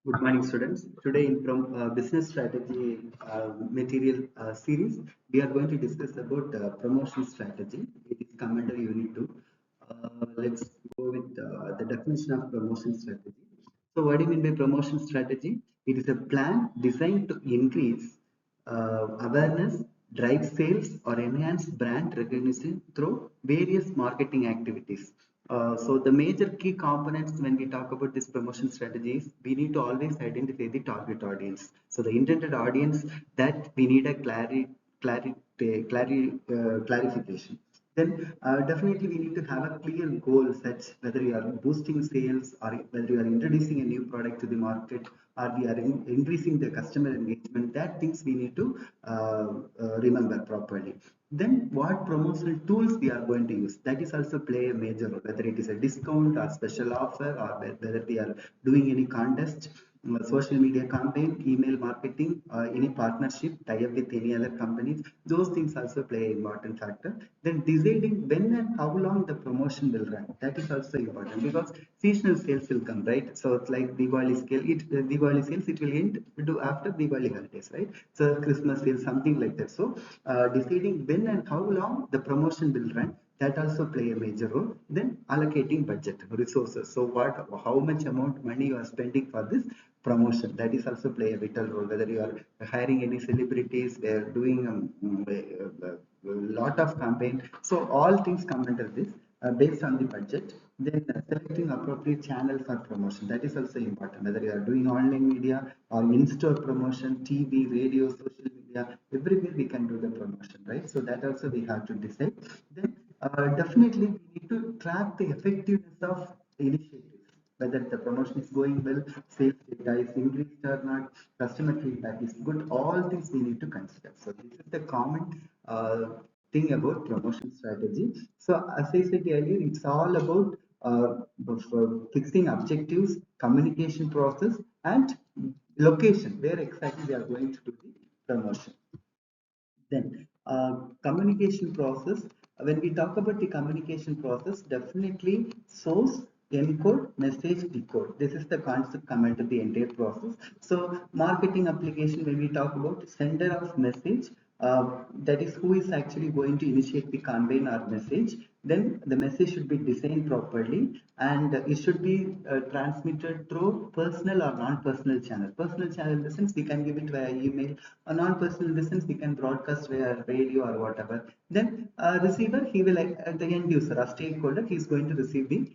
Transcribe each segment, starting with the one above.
Good morning, students. Today, in from business strategy material series, we are going to discuss about promotion strategy. It is come under unit 2. Let's go with the definition of promotion strategy. So, what do you mean by promotion strategy? It is a plan designed to increase awareness, drive sales, or enhance brand recognition through various marketing activities. So the major key components when we talk about this promotion strategies, we need to always identify the target audience. So the intended audience that we need a clarification. Then definitely we need to have a clear goal such whether you are boosting sales or whether you are introducing a new product to the market or we are increasing the customer engagement. That things we need to remember properly. Then what promotional tools we are going to use, that is also play a major role, whether it is a discount or special offer or whether we are doing any contest, social media campaign, email marketing, any partnership, tie up with any other companies. Those things also play an important factor. Then deciding when and how long the promotion will run, that is also important because seasonal sales will come, right? So it's like Diwali sales, it will end do after Diwali holidays, right? So Christmas sales, something like that. So deciding when and how long the promotion will run, that also play a major role. Then allocating budget resources, so how much amount money you are spending for this promotion, that is also play a vital role. Whether you are hiring any celebrities, they are doing a lot of campaign, so all things come under this based on the budget. Then selecting appropriate channel for promotion, that is also important, whether you are doing online media or in-store promotion, TV, radio, social media, everywhere we can do the promotion, right? So that also we have to decide. Then definitely we need to track the effectiveness of initiatives, whether the promotion is going well, sales data is increased or not, customer feedback is good, all things we need to consider. So this is the common thing about promotion strategy. So as I said earlier, it's all about fixing objectives, communication process, and location where exactly we are going to do the promotion. Then communication process, when we talk about the communication process, definitely source, encode, message, decode. This is the concept come into the entire process. So marketing application, when we talk about sender of message, that is who is actually going to initiate the campaign or message. Then the message should be designed properly and it should be transmitted through personal or non-personal channel. Personal channel in the sense we can give it via email, or non-personal in the sense we can broadcast via radio or whatever. Then receiver, he will, the end user or stakeholder, he is going to receive the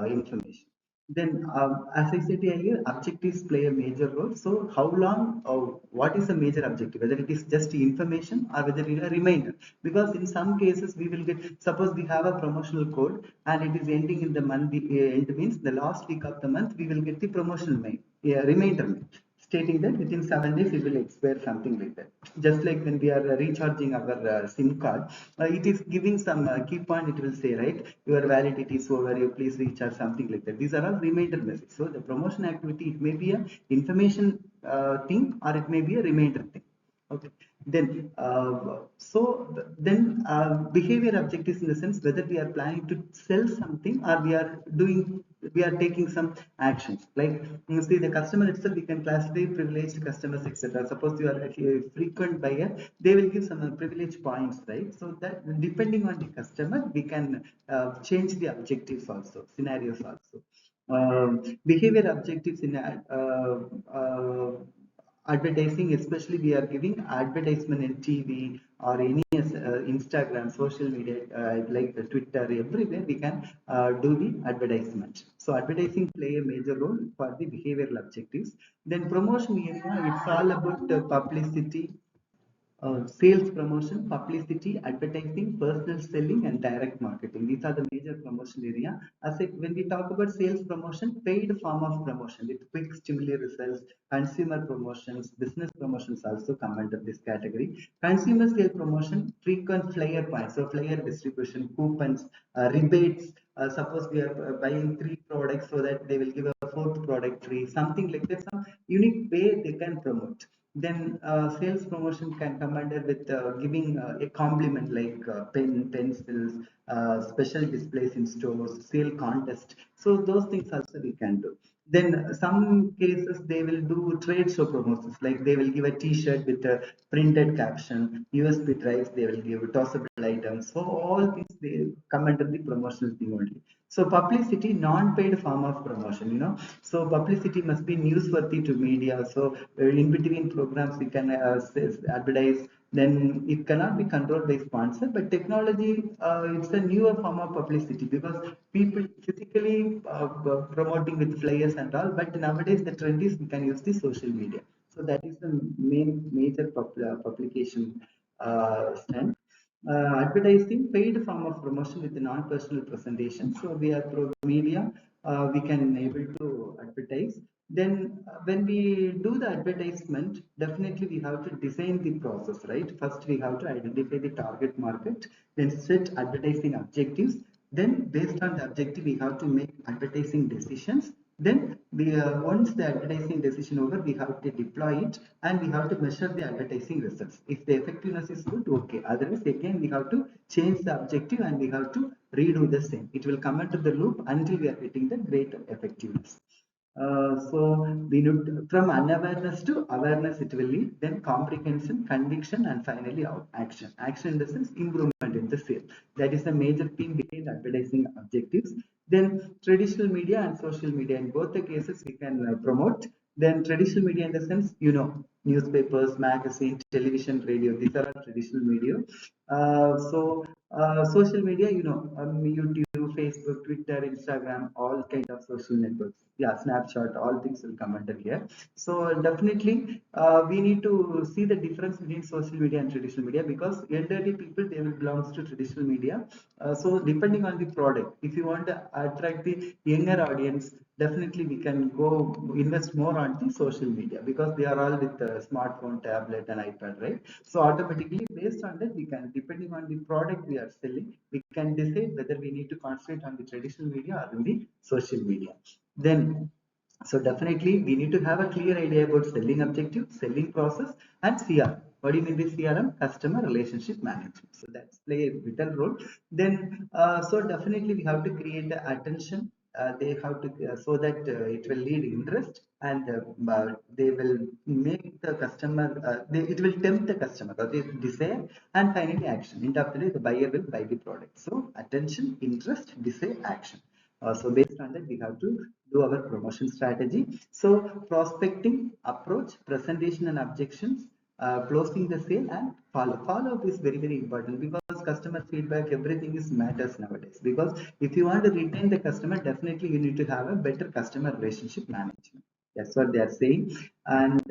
information. Then, as I said earlier, objectives play a major role. So, how long, what is the major objective? Whether it is just information or whether it is a reminder. Because in some cases, we will get, suppose we have a promotional code and it is ending in the month, end means the last week of the month, we will get the promotional mail, reminder mail, stating that within 7 days it will expire, something like that. Just like when we are recharging our SIM card, it is giving some key point, it will say, right, your validity is over, you please recharge, something like that. These are all reminder messages. So the promotion activity, it may be a information thing or it may be a reminder thing. Okay. Then behavior objectives in the sense whether we are planning to sell something or we are taking some actions. Like you see the customer itself, we can classify privileged customers, etc. Suppose you are a frequent buyer, they will give some privilege points, right? So that depending on the customer, we can change the objectives also, scenarios also. Behavior objectives in advertising, especially we are giving advertisement in TV or any Instagram, social media, like Twitter, everywhere we can do the advertisement. So advertising play a major role for the behavioral objectives. Then promotion area, it's all about publicity, sales promotion, publicity, advertising, personal selling, and direct marketing. These are the major promotion area. As if when we talk about sales promotion, paid form of promotion with quick stimuli results, consumer promotions, business promotions also come under this category. Consumer sale promotion, frequent flyer points, so flyer distribution, coupons, rebates. Suppose we are buying 3 products, so that they will give a fourth product free, something like that. Some unique way they can promote. Then sales promotion can come under with giving a compliment like pencils, special displays in stores, sale contest. So those things also we can do. Then some cases they will do trade show promotions, like they will give a T-shirt with a printed caption, USB drives they will give, tossable items. So all these they come under the promotional thing only. So publicity, non-paid form of promotion, So publicity must be newsworthy to media. So in between programs we can advertise. Then it cannot be controlled by sponsor, but technology, it's a newer form of publicity because people physically promoting with flyers and all, but nowadays the trend is we can use the social media. So that is the main major publication stand. Advertising, paid form of promotion with the non-personal presentation. So we are pro media, we can able to advertise. Then when we do the advertisement, definitely we have to design the process, right? First we have to identify the target market, then set advertising objectives. Then based on the objective, we have to make advertising decisions. Then once the advertising decision over, we have to deploy it and we have to measure the advertising results. If the effectiveness is good, okay. Otherwise, again, we have to change the objective and we have to redo the same. It will come into the loop until we are getting the great effectiveness. So we need from unawareness to awareness, it will lead, then comprehension, conviction, and finally action. Action in the sense improvement in the sale. That is the major theme behind advertising objectives. Then traditional media and social media, in both the cases we can promote. Then traditional media in the sense, newspapers, magazine, television, radio, these are all traditional media. Social media, YouTube, Facebook, Twitter, Instagram, all kind of social networks. Yeah, Snapchat, all things will come under here. So definitely, we need to see the difference between social media and traditional media because elderly people they will belongs to traditional media. So depending on the product, if you want to attract the younger audience, definitely we can go invest more on the social media because they are all with smartphone, tablet, and iPad, right? So automatically based on that, we can, depending on the product we are selling, we can decide whether we need to concentrate on the traditional media or in the social media. Then so definitely we need to have a clear idea about selling objective, selling process, and CRM. What do you mean by CRM? Customer relationship management. So that's play a vital role. Then so definitely we have to create the attention. They have to so that it will lead interest and they will make the customer. It will tempt the customer. That is desire and finally action. End of the day, the buyer will buy the product. So attention, interest, desire, action. So based on that, we have to do our promotion strategy. So prospecting, approach, presentation and objections, closing the sale and follow. Follow up is very, very important because customer feedback, everything is matters nowadays. Because if you want to retain the customer, definitely you need to have a better customer relationship management. That's what they are saying. And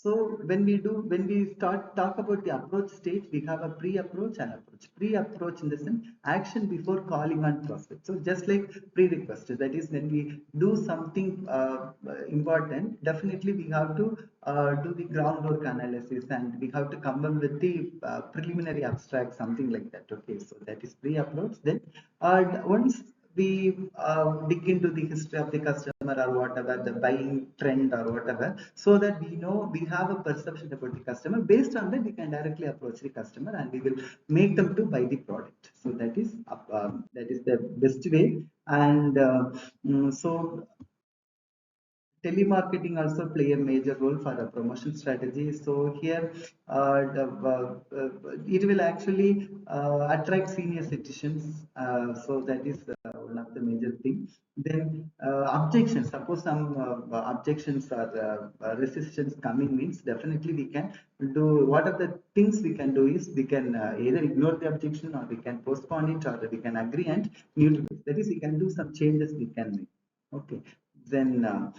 so when we start talk about the approach stage, we have a pre-approach and approach. Pre-approach in the sense action before calling on prospect. So just like pre-request, that is when we do something important, definitely we have to do the groundwork analysis and we have to come up with the preliminary abstract, something like that. Okay, so that is pre-approach. Then once we dig into the history of the customer or whatever, the buying trend or whatever, so that we know we have a perception about the customer. Based on that, we can directly approach the customer and we will make them to buy the product. So that is the best way. And so telemarketing also play a major role for the promotion strategy. So here, it will actually attract senior citizens. So that is one of the major things. Then objections. Suppose some objections or resistance coming means definitely we can do. What are the things we can do is we can either ignore the objection or we can postpone it or we can agree and neutralize. That is, we can do some changes we can make. Okay. Then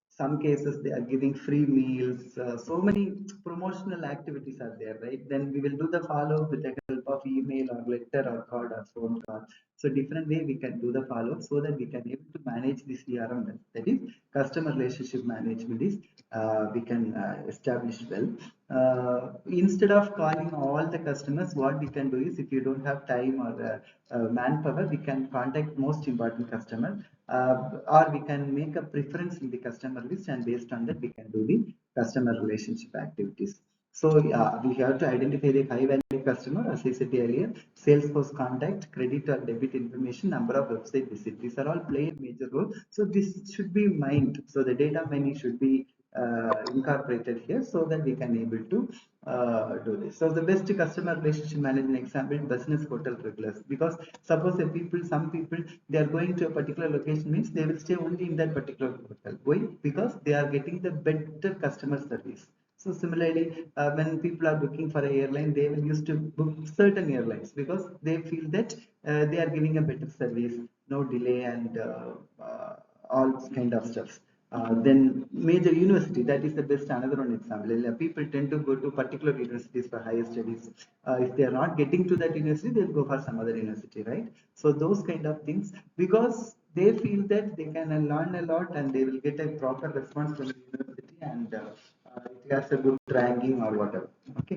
some cases they are giving free meals, so many promotional activities are there, right? Then we will do the follow with the help of email or letter or card or phone call. So different way we can do the follow so that we can able to manage the CRM well. That is customer relationship management is we can establish well. Instead of calling all the customers, what we can do is if you don't have time or manpower, we can contact most important customer, or we can make a preference in the customer list and based on that we can do the customer relationship activities. So yeah, we have to identify the high value customer, as I said earlier, Salesforce contact, credit or debit information, number of website visit. These are all play a major role. So this should be mined. So the data mining should be incorporated here so that we can able to do this. So the best customer relationship management example, business hotel regulars. Because suppose the people, some people, they are going to a particular location means they will stay only in that particular hotel. Why? Because they are getting the better customer service. So similarly, when people are booking for an airline, they will used to book certain airlines because they feel that they are giving a better service, no delay and all kind of stuff. Then major university, that is the best another one example. People tend to go to particular universities for higher studies. If they are not getting to that university, they'll go for some other university, right? So those kind of things, because they feel that they can learn a lot and they will get a proper response from the university and it has a good ranking or whatever. Okay.